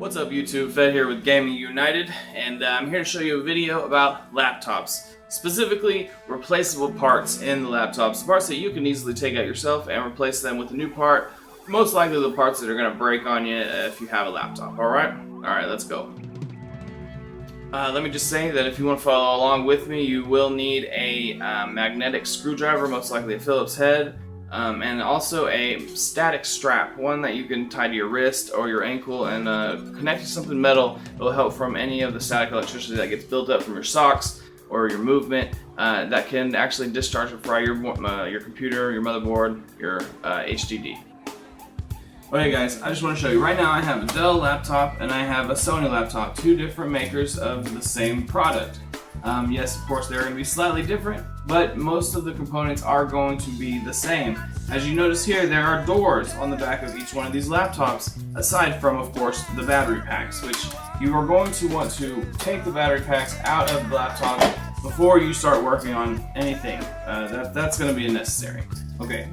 What's up YouTube, Fed here with Gaming United, and I'm here to show you a video about laptops. Specifically, replaceable parts in the laptops. Parts that you can easily take out yourself and replace them with a new part. Most likely the parts that are going to break on you if you have a laptop, alright? Alright, let's go. Let me just say that if you want to follow along with me, you will need a magnetic screwdriver, most likely a Phillips head. And also a static strap, one that you can tie to your wrist or your ankle and connect to something metal. It will help from any of the static electricity that gets built up from your socks or your movement that can actually discharge and fry your computer, your motherboard, your HDD. Okay guys, I just want to show you. Right now I have a Dell laptop and I have a Sony laptop, two different makers of the same product. Yes, of course, they're going to be slightly different, but most of the components are going to be the same. As you notice here, there are doors on the back of each one of these laptops, aside from, of course, the battery packs, which you are going to want to take the battery packs out of the laptop before you start working on anything. That's going to be necessary. Okay.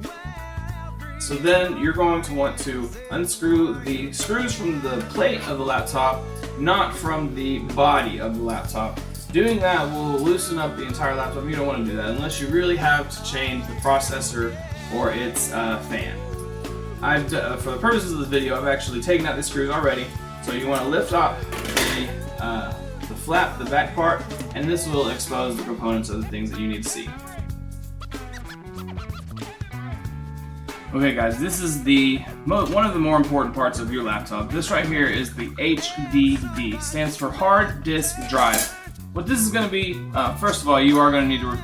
So then you're going to want to unscrew the screws from the plate of the laptop, not from the body of the laptop. Doing that will loosen up the entire laptop. You don't want to do that unless you really have to change the processor or its fan. For the purposes of this video, I've actually taken out the screws already. So you want to lift off the flap, the back part, and this will expose the components of the things that you need to see. Okay guys, this is one of the more important parts of your laptop. This right here is the HDD, stands for hard disk drive. What this is going to be, first of all, you are going to need to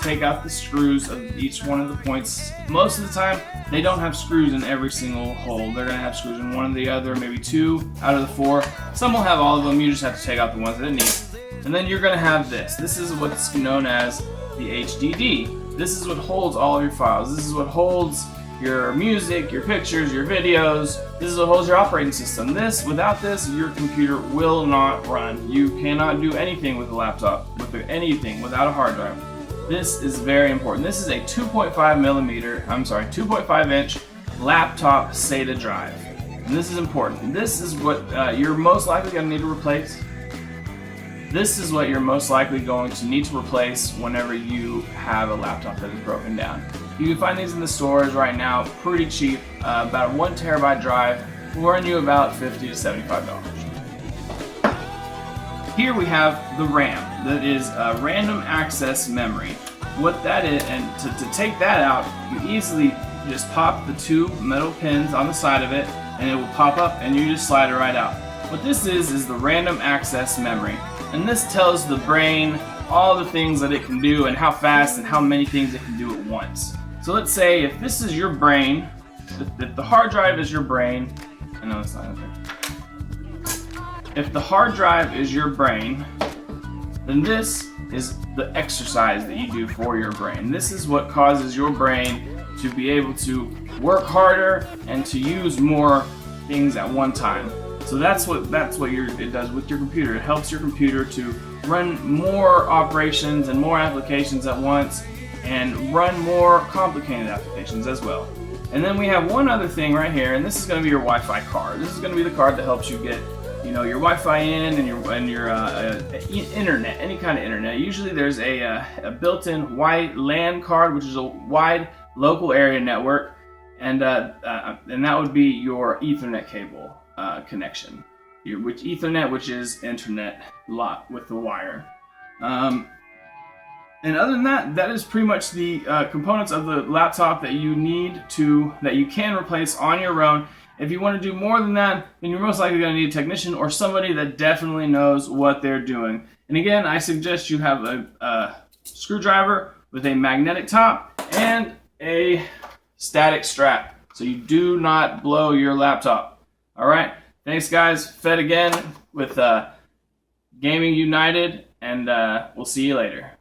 take out the screws of each one of the points. Most of the time, they don't have screws in every single hole. They're going to have screws in one or the other, maybe two out of the four. Some will have all of them. You just have to take out the ones that it needs. And then you're going to have this. This is what's known as the HDD. This is what holds all of your files. This is what holds your music, your pictures, your videos. This is what holds your operating system. Without this, your computer will not run. You cannot do anything with a laptop, without a hard drive. This is very important. This is a 2.5 inch laptop SATA drive. And this is important. This is what you're most likely going to need to replace. This is what you're most likely going to need to replace whenever you have a laptop that is broken down. You can find these in the stores right now pretty cheap. About a 1 terabyte drive will run you about $50 to $75. Here we have the RAM. That is random access memory. What that is, and to take that out, you easily just pop the two metal pins on the side of it and it will pop up and you just slide it right out. What this is the random access memory. And this tells the brain all the things that it can do and how fast and how many things it can do at once. So let's say if this is your brain, if the hard drive is your brain, I know it's not okay. If the hard drive is your brain, then this is the exercise that you do for your brain. This is what causes your brain to be able to work harder and to use more things at one time. So that's what it does with your computer. It helps your computer to run more operations and more applications at once and run more complicated applications as well. And then we have one other thing right here, and this is going to be your Wi-Fi card. This is going to be the card that helps you get, your Wi-Fi in and your internet, any kind of internet. Usually there's a built-in wide LAN card, which is a wide local area network, and that would be your Ethernet cable connection. Which is internet with the wire. And other than that, that is pretty much the components of the laptop that you can replace on your own. If you want to do more than that, then you're most likely going to need a technician or somebody that definitely knows what they're doing. And again, I suggest you have a screwdriver with a magnetic top and a static strap, so you do not blow your laptop. Alright, thanks guys. Fed again with Gaming United, and we'll see you later.